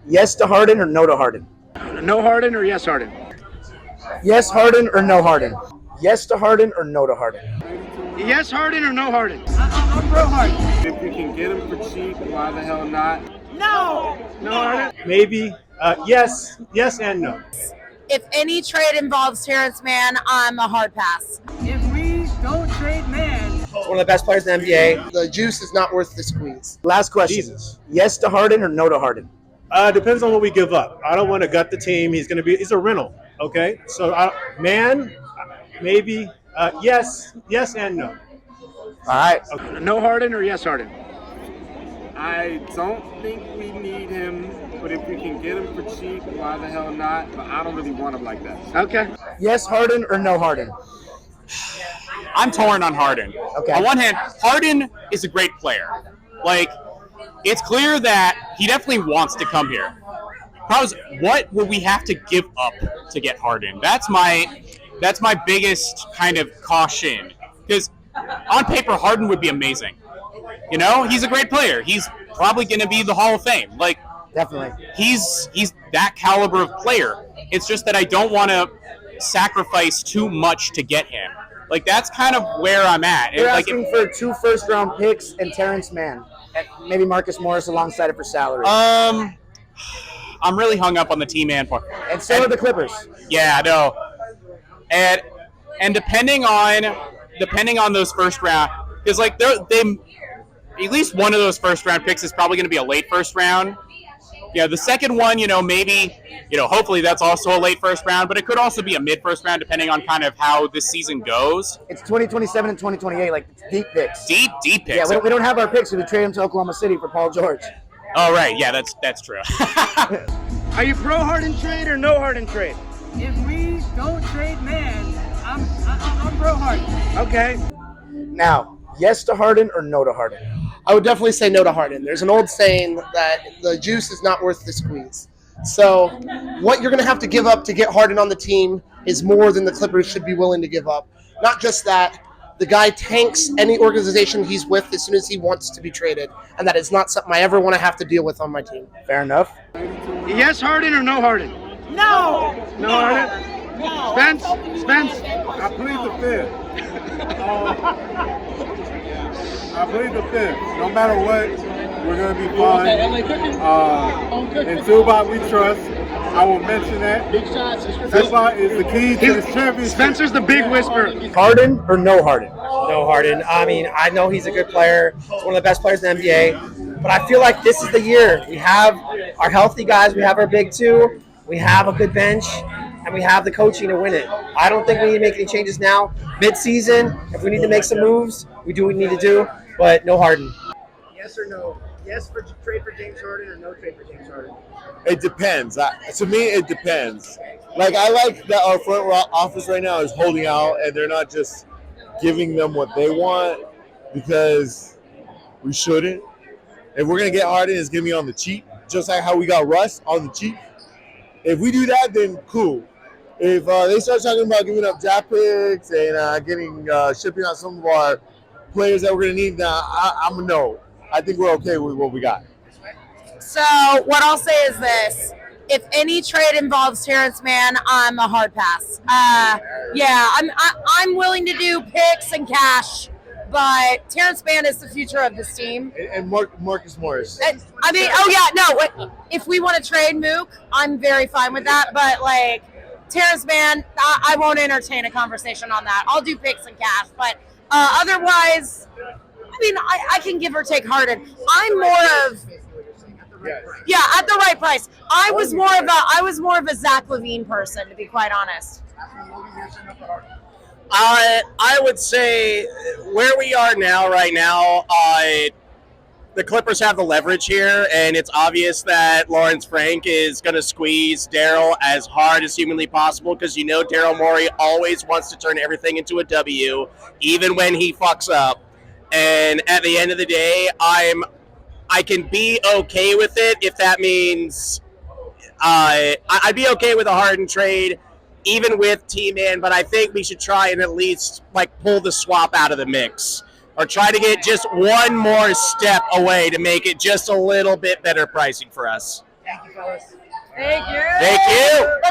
Yes to Harden or no to Harden? No Harden or yes Harden? Yes Harden or no Harden? Yes to Harden or no to Harden? Yes Harden or no Harden? I'm pro Harden. If you can get him for cheap, why the hell not? No Harden? Maybe. Yes and no. If any trade involves Terrence Mann, I'm a hard pass. If we don't trade man, He's one of the best players in the NBA. The juice is not worth the squeeze. Last question. Jesus. Yes to Harden or no to Harden? Depends on what we give up. I don't want to gut the team. He's a rental. Okay. So, maybe. Yes and no. All right. Okay. no Harden or yes Harden? I don't think we need him, but if we can get him for cheap, why the hell not? But I don't really want him like that. Okay. Yes Harden or no Harden? I'm torn on Harden. Okay. On one hand, Harden is a great player. Like, it's clear that he definitely wants to come here. Problem is, what would we have to give up to get Harden? That's my biggest kind of caution. Because on paper, Harden would be amazing. You know, he's a great player. He's probably going to be the Hall of Fame. Like, Definitely. he's that caliber of player. It's just that I don't want to sacrifice too much to get him. Like, that's kind of where I'm at. They're Like, asking for 2 first-round picks and Terrence Mann, and maybe Marcus Morris alongside it for salary. I'm really hung up on the T-Man part. and so are the Clippers. Yeah, I know. And depending on those first round, because like they at least one of those first round picks is probably going to be a late first round. Yeah, the second one, maybe, hopefully that's also a late first round, but it could also be a mid first round depending on kind of how this season goes. It's 2027 and 2028, like deep picks. Deep picks. Yeah, we don't have our picks, so we trade him to Oklahoma City for Paul George. Oh right, yeah, that's true. Are you pro Harden trade or no Harden trade? If we don't trade man, I'm pro Harden. Okay. Now, yes to Harden or no to Harden? I would definitely say no to Harden. There's an old saying that the juice is not worth the squeeze. So what you're going to have to give up to get Harden on the team is more than the Clippers should be willing to give up. Not just that, the guy tanks any organization he's with as soon as he wants to be traded, and that is not something I ever want to have to deal with on my team. Fair enough. Yes Harden or no Harden? No Harden? No. Spence? I plead the fifth. I plead the fifth. No matter what, we're going to be fine. In Zubac, we trust. I will mention that. Zubac is the key to the championship. Spencer's the big whisperer. Harden or no Harden? No Harden. I mean, I know he's a good player. He's one of the best players in the NBA. But I feel like this is the year. We have our healthy guys. We have our big two. We have a good bench. And we have the coaching to win it. I don't think we need to make any changes now. Mid-season, if we need to make some moves, we do what we need to do. But no Harden. Yes or no? Yes for trade for James Harden or no trade for James Harden? It depends. To me, it depends. Like, I like that our front office right now is holding out, and they're not just giving them what they want, because we shouldn't. If we're going to get Harden, it's going to be on the cheap, just like how we got Russ on the cheap. If we do that, then cool. If they start talking about giving up draft picks and shipping out some of our players that we're going to need, I'm a no. I think we're okay with what we got. So what I'll say is this. If any trade involves Terrence Mann, I'm a hard pass. I'm willing to do picks and cash, but Terrence Mann is the future of this team. And Marcus Morris. If we want to trade Mook, I'm very fine with that, but like Terrence Mann, I won't entertain a conversation on that. I'll do picks and cash, but otherwise, I mean, I can give or take Harden. I'm more of at the right price. I was more of a Zach LaVine person, to be quite honest. I would say where we are right now, the Clippers have the leverage here, and it's obvious that Lawrence Frank is going to squeeze Daryl as hard as humanly possible, because Daryl Morey always wants to turn everything into a W, even when he fucks up. And at the end of the day, I can be okay with it if that means I'd be okay with a Harden trade, even with T-Man, but I think we should try and at least pull the swap out of the mix, or try to get just one more step away to make it just a little bit better pricing for us. Thank you, fellas. Thank you. Thank you.